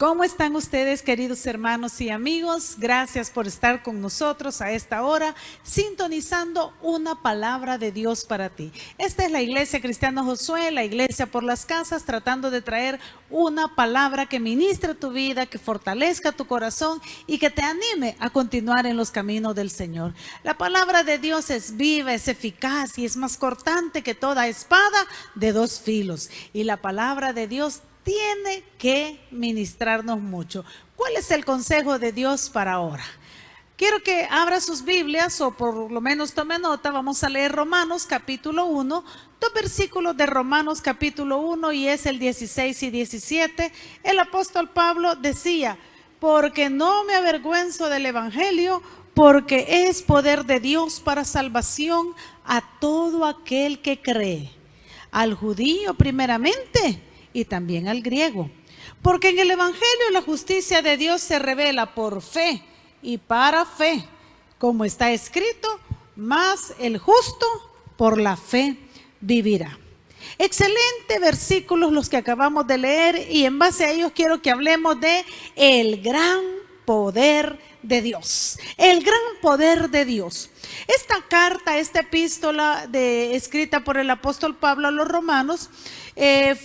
¿Cómo están ustedes, queridos hermanos y amigos? Gracias por estar con nosotros a esta hora, sintonizando una palabra de Dios para ti. Esta es la Iglesia Cristiana Josué, la Iglesia por las Casas, tratando de traer una palabra que ministre tu vida, que fortalezca tu corazón y que te anime a continuar en los caminos del Señor. La palabra de Dios es viva, es eficaz y es más cortante que toda espada de dos filos. Y la palabra de Dios tiene que ministrarnos mucho. ¿Cuál es el consejo de Dios para ahora? Quiero que abra sus Biblias o por lo menos tome nota. Vamos a leer Romanos capítulo 1, dos versículos de Romanos capítulo 1 y es el 16 y 17. El apóstol Pablo decía: porque no me avergüenzo del evangelio, porque es poder de Dios para salvación a todo aquel que cree, al judío primeramente y también al griego. Porque en el evangelio la justicia de Dios se revela por fe y para fe, como está escrito: mas el justo por la fe vivirá. Excelente versículos los que acabamos de leer, y en base a ellos quiero que hablemos de el gran poder de Dios, el gran poder de Dios. Esta carta, esta epístola escrita por el apóstol Pablo a los romanos,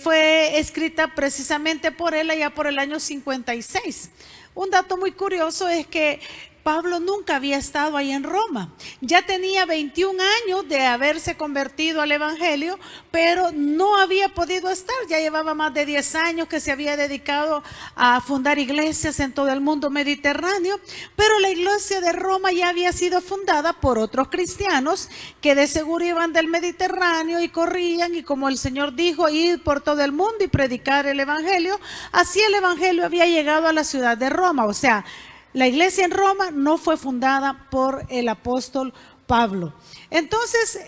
fue escrita precisamente por él allá por el año 56. Un dato muy curioso es que Pablo nunca había estado ahí en Roma. Ya tenía 21 años de haberse convertido al evangelio, pero no había podido estar. Ya llevaba más de 10 años que se había dedicado a fundar iglesias en todo el mundo mediterráneo, pero la iglesia de Roma ya había sido fundada por otros cristianos que de seguro iban del Mediterráneo y corrían, y como el Señor dijo, ir por todo el mundo y predicar el evangelio. Así el evangelio había llegado a la ciudad de Roma. O sea, la iglesia en Roma no fue fundada por el apóstol Pablo. Entonces,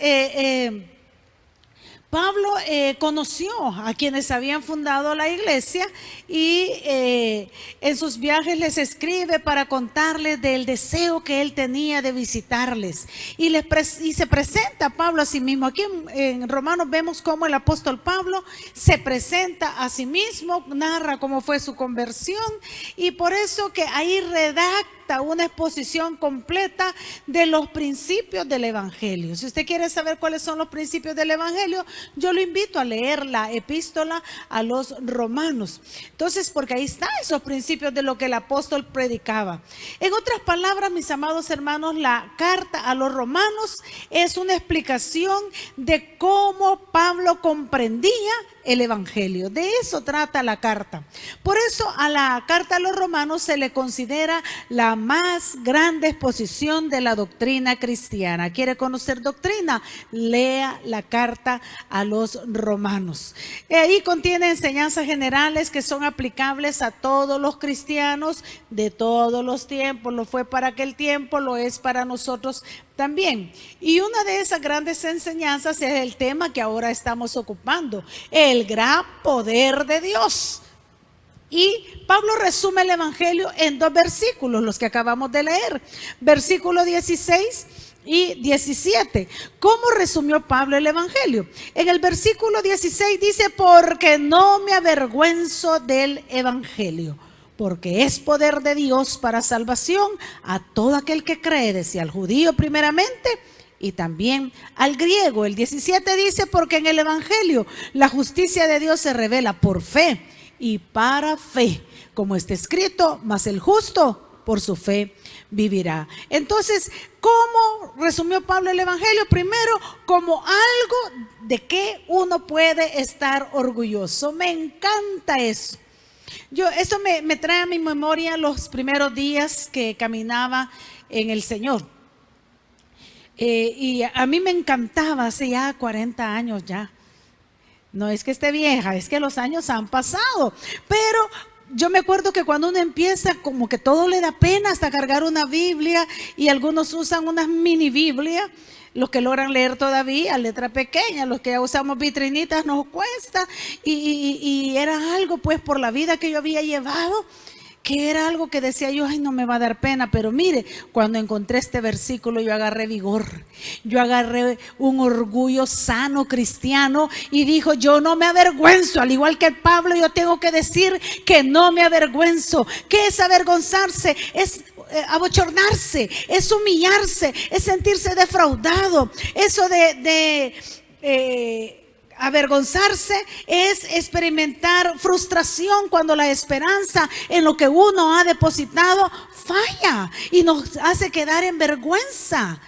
Pablo conoció a quienes habían fundado la iglesia y en sus viajes les escribe para contarles del deseo que él tenía de visitarles. Y se presenta Pablo a sí mismo. Aquí en Romanos vemos cómo el apóstol Pablo se presenta a sí mismo, narra cómo fue su conversión, y por eso que ahí redacta una exposición completa de los principios del evangelio. Si usted quiere saber cuáles son los principios del evangelio, yo lo invito a leer la epístola a los romanos. Entonces, porque ahí están esos principios de lo que el apóstol predicaba. En otras palabras, mis amados hermanos, la carta a los romanos es una explicación de cómo Pablo comprendía el evangelio. De eso trata la carta. Por eso a la carta a los romanos se le considera la más grande exposición de la doctrina cristiana. ¿Quiere conocer doctrina? Lea la carta a los romanos. Ahí contiene enseñanzas generales que son aplicables a todos los cristianos de todos los tiempos. Lo fue para aquel tiempo, lo es para nosotros también. Y una de esas grandes enseñanzas es el tema que ahora estamos ocupando: el gran poder de Dios. Y Pablo resume el evangelio en dos versículos, los que acabamos de leer, versículo 16 y 17. ¿Cómo resumió Pablo el evangelio? En el versículo 16 dice: porque no me avergüenzo del evangelio, porque es poder de Dios para salvación a todo aquel que cree, decía, al judío primeramente y también al griego. El 17 dice: porque en el evangelio la justicia de Dios se revela por fe y para fe, como está escrito: mas el justo por su fe vivirá. Entonces, ¿cómo resumió Pablo el evangelio? Primero, como algo de que uno puede estar orgulloso. Me encanta eso. Eso me trae a mi memoria los primeros días que caminaba en el Señor. Y a mí me encantaba, hace ya 40 años ya. No es que esté vieja, es que los años han pasado. Pero yo me acuerdo que cuando uno empieza, como que todo le da pena hasta cargar una Biblia, y algunos usan unas mini Biblias. Los que logran leer todavía, letra pequeña, los que ya usamos vitrinitas nos cuesta, y era algo pues por la vida que yo había llevado, que era algo que decía yo, ay, no me va a dar pena, pero mire, cuando encontré este versículo yo agarré vigor, yo agarré un orgullo sano cristiano y dijo, yo no me avergüenzo, al igual que Pablo, yo tengo que decir que no me avergüenzo. ¿Qué es avergonzarse? Es abochornarse, es humillarse, es sentirse defraudado. Eso avergonzarse es experimentar frustración cuando la esperanza en lo que uno ha depositado falla y nos hace quedar en vergüenza.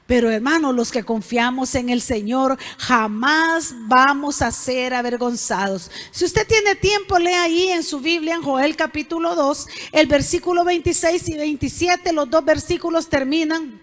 Pero hermanos, los que confiamos en el Señor jamás vamos a ser avergonzados. Si usted tiene tiempo, lea ahí en su Biblia, en Joel capítulo 2, el versículo 26 y 27, los dos versículos terminan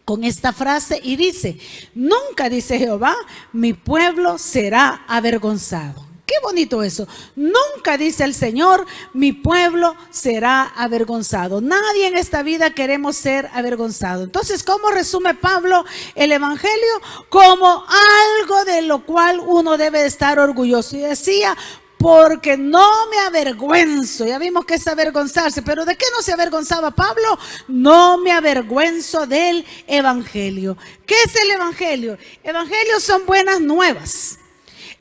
con esta frase y dice, nunca, dice Jehová, mi pueblo será avergonzado. Qué bonito eso. Nunca, dice el Señor, mi pueblo será avergonzado. Nadie en esta vida queremos ser avergonzados. Entonces, ¿cómo resume Pablo el Evangelio? Como algo de lo cual uno debe estar orgulloso. Y decía, porque no me avergüenzo. Ya vimos que es avergonzarse, pero ¿de qué no se avergonzaba Pablo? No me avergüenzo del Evangelio. ¿Qué es el Evangelio? Evangelio son buenas nuevas.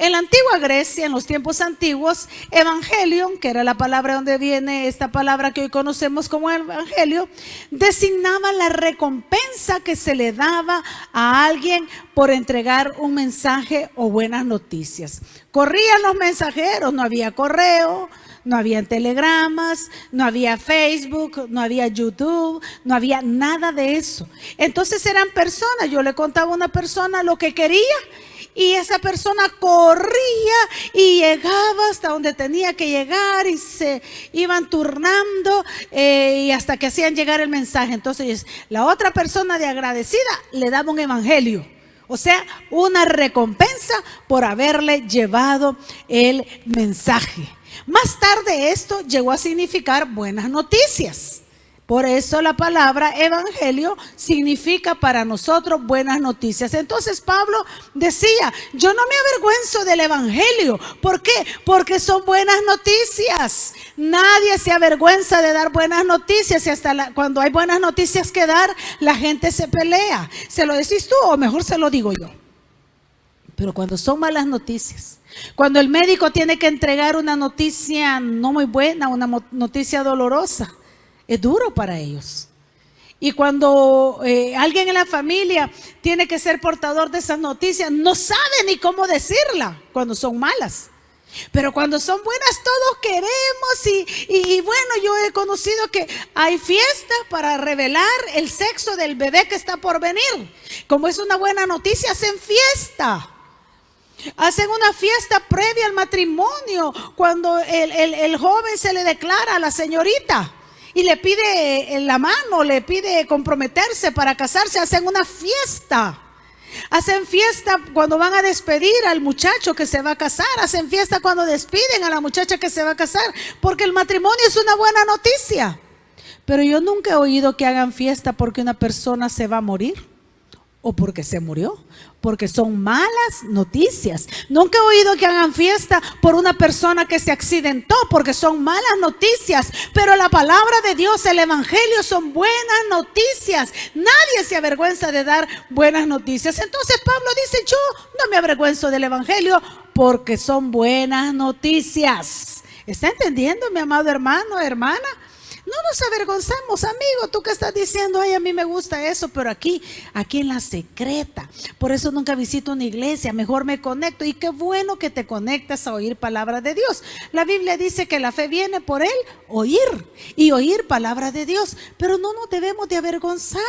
En la antigua Grecia, en los tiempos antiguos, evangelion, que era la palabra donde viene esta palabra que hoy conocemos como evangelio, designaba la recompensa que se le daba a alguien por entregar un mensaje o buenas noticias. Corrían los mensajeros, no había correo, no había telegramas, no había Facebook, no había YouTube, no había nada de eso. Entonces eran personas, yo le contaba a una persona lo que quería y esa persona corría y llegaba hasta donde tenía que llegar y se iban turnando y hasta que hacían llegar el mensaje. Entonces la otra persona de agradecida le daba un evangelio. O sea, una recompensa por haberle llevado el mensaje. Más tarde esto llegó a significar buenas noticias. Por eso la palabra evangelio significa para nosotros buenas noticias. Entonces Pablo decía, yo no me avergüenzo del evangelio. ¿Por qué? Porque son buenas noticias. Nadie se avergüenza de dar buenas noticias y hasta cuando hay buenas noticias que dar, la gente se pelea. ¿Se lo decís tú o mejor se lo digo yo? Pero cuando son malas noticias, cuando el médico tiene que entregar una noticia no muy buena, una noticia dolorosa, es duro para ellos. Y cuando alguien en la familia tiene que ser portador de esas noticias, no sabe ni cómo decirla cuando son malas. Pero cuando son buenas todos queremos y bueno, yo he conocido que hay fiestas para revelar el sexo del bebé que está por venir. Como es una buena noticia, hacen fiesta. Hacen una fiesta previa al matrimonio, cuando el joven se le declara a la señorita y le pide la mano, le pide comprometerse para casarse. Hacen una fiesta. Hacen fiesta cuando van a despedir al muchacho que se va a casar. Hacen fiesta cuando despiden a la muchacha que se va a casar, porque el matrimonio es una buena noticia. Pero yo nunca he oído que hagan fiesta porque una persona se va a morir o porque se murió, porque son malas noticias. Nunca he oído que hagan fiesta por una persona que se accidentó, porque son malas noticias. Pero la palabra de Dios, el evangelio, son buenas noticias. Nadie se avergüenza de dar buenas noticias. Entonces Pablo dice, yo no me avergüenzo del evangelio porque son buenas noticias. ¿Está entendiendo, mi amado hermano, hermana? No nos avergonzamos, amigo. Tú que estás diciendo, ay, a mí me gusta eso, pero aquí en la secreta. Por eso nunca visito una iglesia, mejor me conecto. Y qué bueno que te conectas a oír palabra de Dios. La Biblia dice que la fe viene por el oír y oír palabra de Dios. Pero no nos debemos de avergonzar.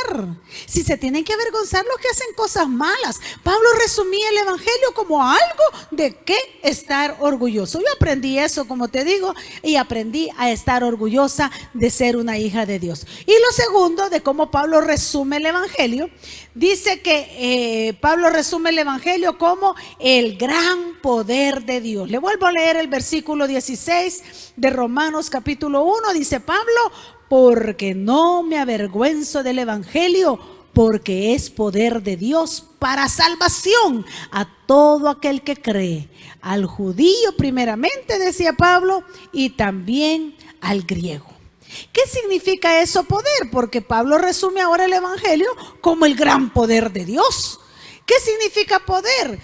Si se tienen que avergonzar los que hacen cosas malas. Pablo resumía el evangelio como algo de qué estar orgulloso. Yo aprendí eso, como te digo, y aprendí a estar orgullosa de ser una hija de Dios. Y lo segundo, de cómo Pablo resume el evangelio, dice que Pablo resume el evangelio como el gran poder de Dios. Le vuelvo a leer el versículo 16 de Romanos capítulo 1. Dice Pablo, porque no me avergüenzo del evangelio, porque es poder de Dios para salvación a todo aquel que cree, al judío primeramente, decía Pablo, y también al griego. ¿Qué significa eso, poder? Porque Pablo resume ahora el evangelio como el gran poder de Dios. ¿Qué significa poder?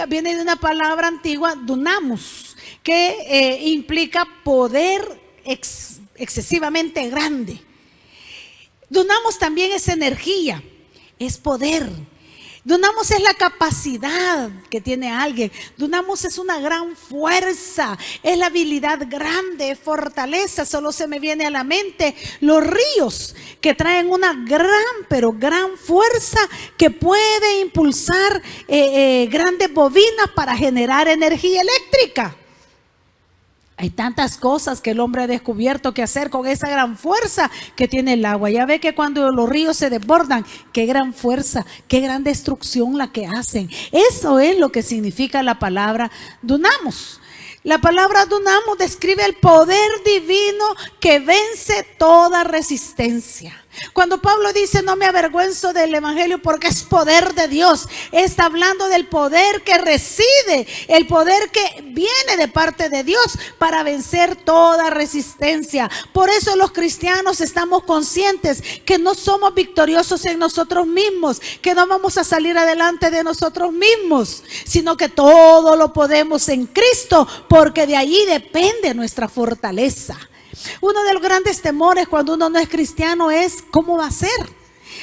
Viene de una palabra antigua, dunamus, que implica poder excesivamente grande. Dunamus también es energía, es poder. Dunamus es la capacidad que tiene alguien. Dunamus es una gran fuerza, es la habilidad grande, fortaleza. Solo se me viene a la mente los ríos que traen una pero gran fuerza que puede impulsar grandes bobinas para generar energía eléctrica. Hay tantas cosas que el hombre ha descubierto que hacer con esa gran fuerza que tiene el agua. Ya ve que cuando los ríos se desbordan, qué gran fuerza, qué gran destrucción la que hacen. Eso es lo que significa la palabra dunamus. La palabra dunamus describe el poder divino que vence toda resistencia. Cuando Pablo dice no me avergüenzo del evangelio porque es poder de Dios, está hablando del poder que reside, el poder que viene de parte de Dios para vencer toda resistencia. Por eso los cristianos estamos conscientes que no somos victoriosos en nosotros mismos, que no vamos a salir adelante de nosotros mismos, sino que todo lo podemos en Cristo, porque de allí depende nuestra fortaleza. Uno de los grandes temores cuando uno no es cristiano es ¿cómo va a ser?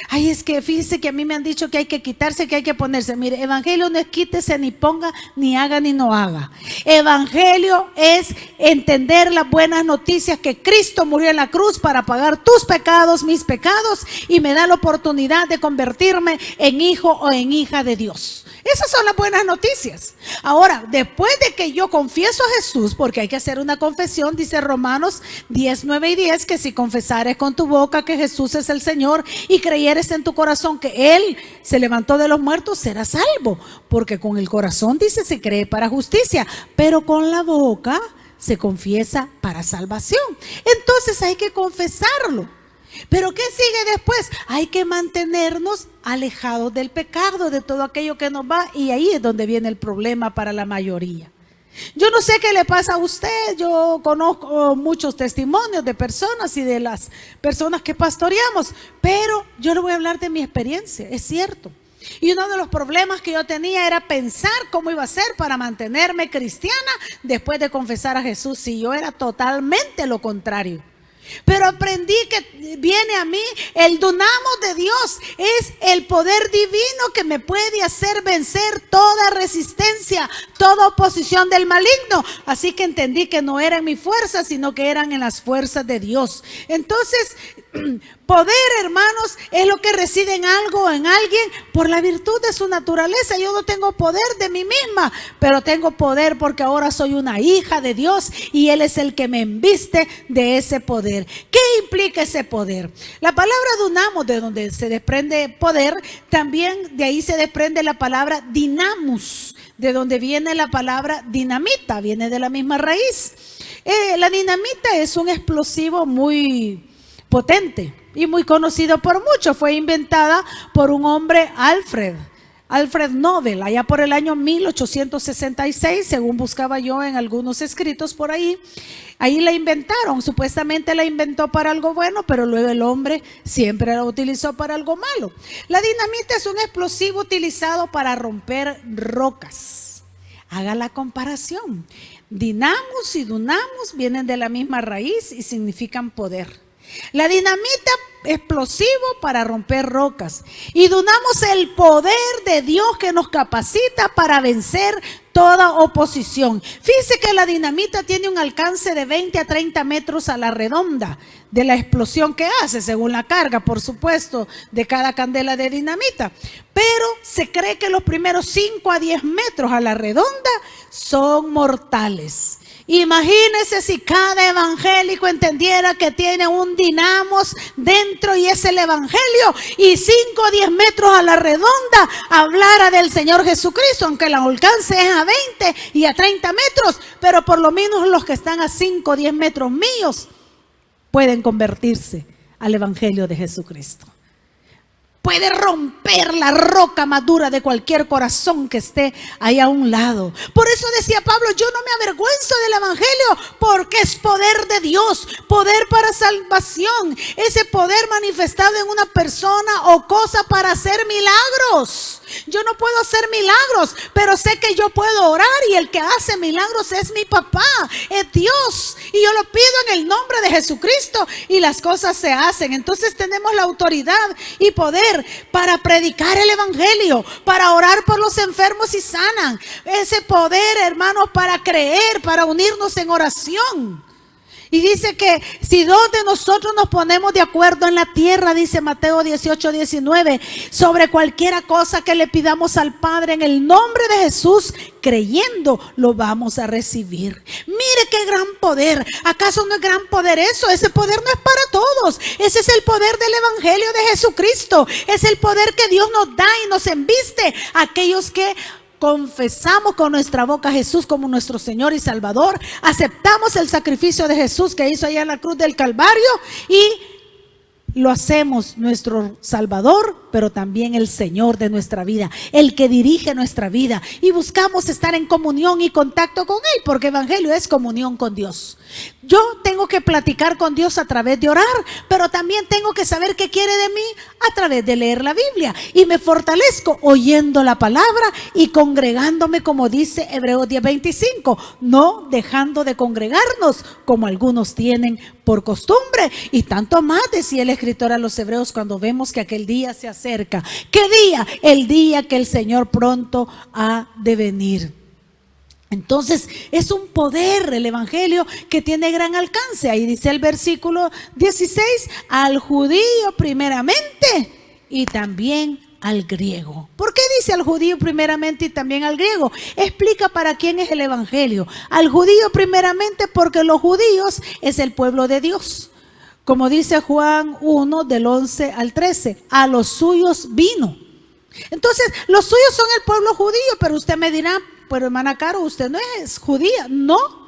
Ay, es que fíjese que a mí me han dicho que hay que quitarse, que hay que ponerse. Mire, evangelio no es quítese, ni ponga, ni haga, ni no haga. Evangelio es entender las buenas noticias que Cristo murió en la cruz para pagar tus pecados, mis pecados, y me da la oportunidad de convertirme en hijo o en hija de Dios. Esas son las buenas noticias. Ahora, después de que yo confieso a Jesús, porque hay que hacer una confesión, dice Romanos 10, 9 y 10, que si confesares con tu boca que Jesús es el Señor y creyeres en tu corazón que Él se levantó de los muertos, serás salvo. Porque con el corazón, dice, se cree para justicia, pero con la boca se confiesa para salvación. Entonces hay que confesarlo. ¿Pero qué sigue después? Hay que mantenernos alejados del pecado, de todo aquello que nos va, y ahí es donde viene el problema para la mayoría. Yo no sé qué le pasa a usted, yo conozco muchos testimonios de personas y de las personas que pastoreamos, pero yo le voy a hablar de mi experiencia, es cierto. Y uno de los problemas que yo tenía era pensar cómo iba a ser para mantenerme cristiana después de confesar a Jesús, si yo era totalmente lo contrario. Pero aprendí que viene a mí el dunamus de Dios, es el poder divino que me puede hacer vencer toda resistencia, toda oposición del maligno. Así que entendí que no eran mis fuerzas, sino que eran en las fuerzas de Dios. Entonces, poder, hermanos, es lo que reside en algo o en alguien por la virtud de su naturaleza. Yo no tengo poder de mí misma, pero tengo poder porque ahora soy una hija de Dios y Él es el que me embiste de ese poder. ¿Qué implica ese poder? La palabra dunamus, de donde se desprende poder, también de ahí se desprende la palabra dinamus, de donde viene la palabra dinamita, viene de la misma raíz. La dinamita es un explosivo muy potente y muy conocido por muchos. Fue inventada por un hombre, Alfred Nobel, allá por el año 1866, según buscaba yo en algunos escritos por ahí. Ahí la inventaron, supuestamente la inventó para algo bueno, pero luego el hombre siempre la utilizó para algo malo. La dinamita es un explosivo utilizado para romper rocas. Haga la comparación. Dinamus y dunamus vienen de la misma raíz y significan poder. La dinamita, explosivo para romper rocas, y dunamus, el poder de Dios que nos capacita para vencer toda oposición. Fíjese que la dinamita tiene un alcance de 20 a 30 metros a la redonda de la explosión que hace, según la carga, por supuesto, de cada candela de dinamita. Pero se cree que los primeros 5 a 10 metros a la redonda son mortales. Imagínese si cada evangélico entendiera que tiene un dinamos dentro y es el evangelio, y 5 o 10 metros a la redonda hablara del Señor Jesucristo, aunque el alcance es a 20 y a 30 metros, pero por lo menos los que están a 5 o 10 metros míos pueden convertirse al evangelio de Jesucristo. puede romper la roca más dura de cualquier corazón que esté ahí a un lado. Por eso decía Pablo, yo no me avergüenzo del evangelio, porque es poder de Dios, poder para salvación, ese poder manifestado en una persona o cosa para hacer milagros. Yo no puedo hacer milagros, pero sé que yo puedo orar, y el que hace milagros es mi papá, es Dios, y yo lo pido en el nombre de Jesucristo y las cosas se hacen. Entonces tenemos la autoridad y poder para predicar el evangelio, para orar por los enfermos y sanan. Ese poder, hermanos, para creer, para unirnos en oración. Y dice que si dos de nosotros nos ponemos de acuerdo en la tierra, dice Mateo 18:19, sobre cualquiera cosa que le pidamos al Padre en el nombre de Jesús, creyendo, lo vamos a recibir. Mire qué gran poder. ¿Acaso no es gran poder eso? Ese poder no es para todos. Ese es el poder del evangelio de Jesucristo. Es el poder que Dios nos da y nos embiste a aquellos que confesamos con nuestra boca a Jesús como nuestro Señor y Salvador, aceptamos el sacrificio de Jesús que hizo allá en la cruz del Calvario y lo hacemos nuestro Salvador, pero también el Señor de nuestra vida, el que dirige nuestra vida, y buscamos estar en comunión y contacto con Él, porque evangelio es comunión con Dios. Yo tengo que platicar con Dios a través de orar, pero también tengo que saber qué quiere de mí a través de leer la Biblia, y me fortalezco oyendo la palabra y congregándome, como dice Hebreos 10:25, no dejando de congregarnos como algunos tienen por costumbre, y tanto más decía el escritor a los hebreos cuando vemos que aquel día se acerca. ¿Qué día? El día que el Señor pronto ha de venir. Entonces es un poder el evangelio que tiene gran alcance. Ahí dice el versículo 16, al judío primeramente y también al griego. ¿Por qué dice al judío primeramente y también al griego? Explica para quién es el evangelio. Al judío primeramente porque los judíos es el pueblo de Dios. Como dice Juan 1 del 11 al 13, a los suyos vino. Entonces los suyos son el pueblo judío, pero usted me dirá, pero hermana Caro, usted no es judía. No.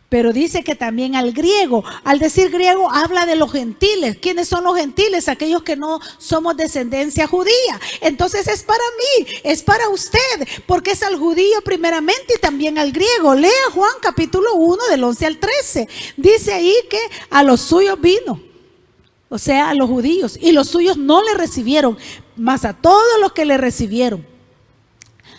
Pero dice que también al griego. Al decir griego habla de los gentiles. ¿Quiénes son los gentiles? Aquellos que no somos descendencia judía. Entonces es para mí, es para usted, porque es al judío primeramente y también al griego. Lea Juan capítulo 1 del 11 al 13. Dice ahí que a los suyos vino, o sea, a los judíos, y los suyos no le recibieron, mas a todos los que le recibieron,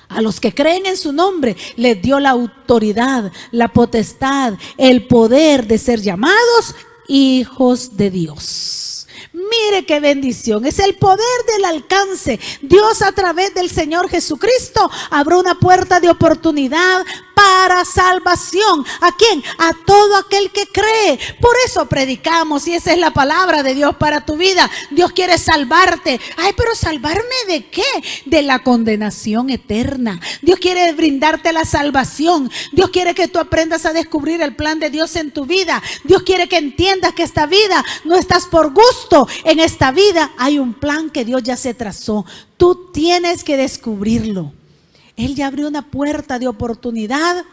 a los que creen en su nombre, les dio la autoridad, la potestad, el poder de ser llamados hijos de Dios. Mire qué bendición, es el poder del alcance. Dios a través del Señor Jesucristo abrió una puerta de oportunidad para salvación. ¿A quién? A todo aquel que cree. Por eso predicamos, y esa es la palabra de Dios para tu vida. Dios quiere salvarte. Ay, pero ¿salvarme de qué? De la condenación eterna. Dios quiere brindarte la salvación. Dios quiere que tú aprendas a descubrir el plan de Dios en tu vida. Dios quiere que entiendas que esta vida no estás por gusto. En esta vida hay un plan que Dios ya se trazó. Tú tienes que descubrirlo. Él ya abrió una puerta de oportunidad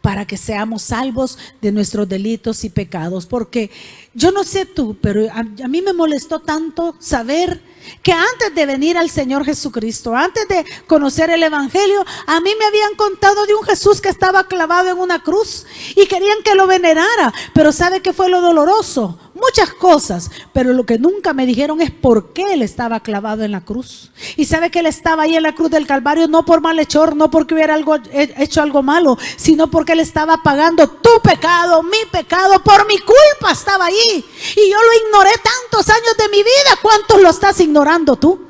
para que seamos salvos de nuestros delitos y pecados. Porque yo no sé tú, pero a mí me molestó tanto saber que antes de venir al Señor Jesucristo, antes de conocer el evangelio, a mí me habían contado de un Jesús que estaba clavado en una cruz y querían que lo venerara. Pero ¿sabe qué fue lo doloroso? Muchas cosas, pero lo que nunca me dijeron es por qué él estaba clavado en la cruz. Y sabe que él estaba ahí en la cruz del Calvario no por malhechor, no porque hubiera hecho algo malo, sino porque él estaba pagando tu pecado, mi pecado, por mi culpa estaba ahí. Y yo lo ignoré tantos años de mi vida. ¿Cuántos lo estás ignorando tú?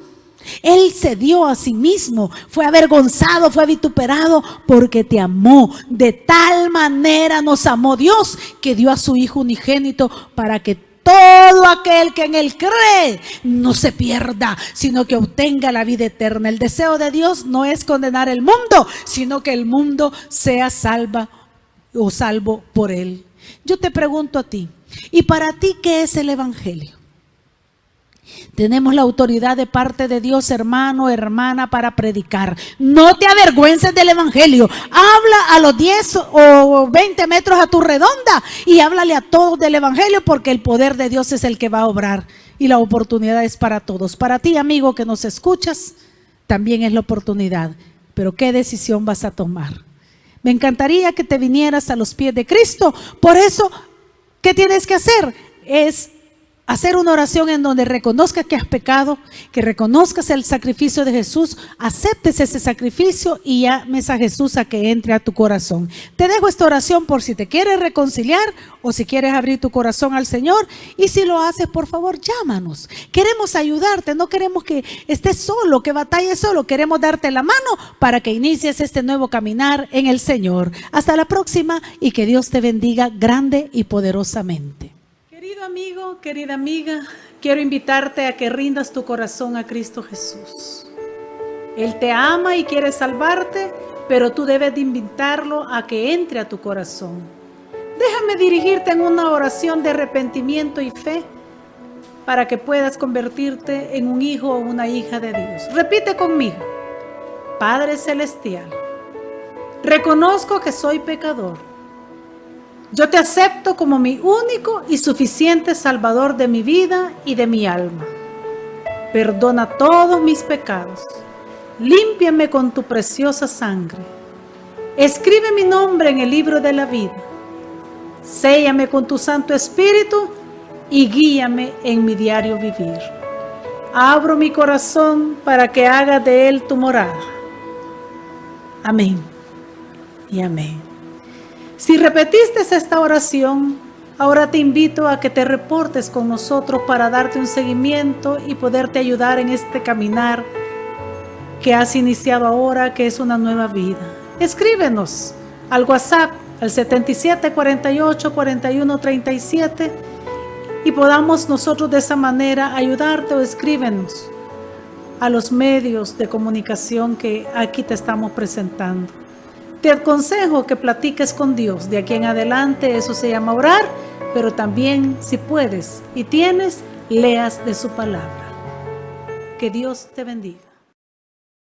Él se dio a sí mismo, fue avergonzado, fue vituperado porque te amó. De tal manera nos amó Dios que dio a su Hijo unigénito para que todo aquel que en Él cree no se pierda, sino que obtenga la vida eterna. El deseo de Dios no es condenar el mundo, sino que el mundo sea salvo por Él. Yo te pregunto a ti, ¿y para ti qué es el evangelio? Tenemos la autoridad de parte de Dios, hermano, hermana, para predicar. No te avergüences del evangelio. Habla a los 10 o 20 metros a tu redonda y háblale a todos del evangelio, porque el poder de Dios es el que va a obrar. y la oportunidad es para todos. Para ti, amigo que nos escuchas, también es la oportunidad. Pero ¿qué decisión vas a tomar? Me encantaría que te vinieras a los pies de Cristo. Por eso, ¿qué tienes que hacer? Es hacer una oración en donde reconozcas que has pecado, que reconozcas el sacrificio de Jesús, aceptes ese sacrificio y llames a Jesús a que entre a tu corazón. Te dejo esta oración por si te quieres reconciliar o si quieres abrir tu corazón al Señor. Y si lo haces, por favor, llámanos. Queremos ayudarte, no queremos que estés solo, que batalles solo. Queremos darte la mano para que inicies este nuevo caminar en el Señor. Hasta la próxima y que Dios te bendiga grande y poderosamente. Querido amigo, querida amiga, quiero invitarte a que rindas tu corazón a Cristo Jesús. Él te ama y quiere salvarte, pero tú debes de invitarlo a que entre a tu corazón. Déjame dirigirte en una oración de arrepentimiento y fe para que puedas convertirte en un hijo o una hija de Dios. Repite conmigo. Padre Celestial, reconozco que soy pecador. Yo te acepto como mi único y suficiente Salvador de mi vida y de mi alma. Perdona todos mis pecados. Límpiame con tu preciosa sangre. Escribe mi nombre en el libro de la vida. Séllame con tu Santo Espíritu y guíame en mi diario vivir. Abro mi corazón para que hagas de él tu morada. Amén y amén. Si repetiste esta oración, ahora te invito a que te reportes con nosotros para darte un seguimiento y poderte ayudar en este caminar que has iniciado ahora, que es una nueva vida. Escríbenos al WhatsApp al 77484137 y podamos nosotros de esa manera ayudarte, o escríbenos a los medios de comunicación que aquí te estamos presentando. Te aconsejo que platiques con Dios. De aquí en adelante eso se llama orar, pero también, si puedes y tienes, leas de su palabra. Que Dios te bendiga.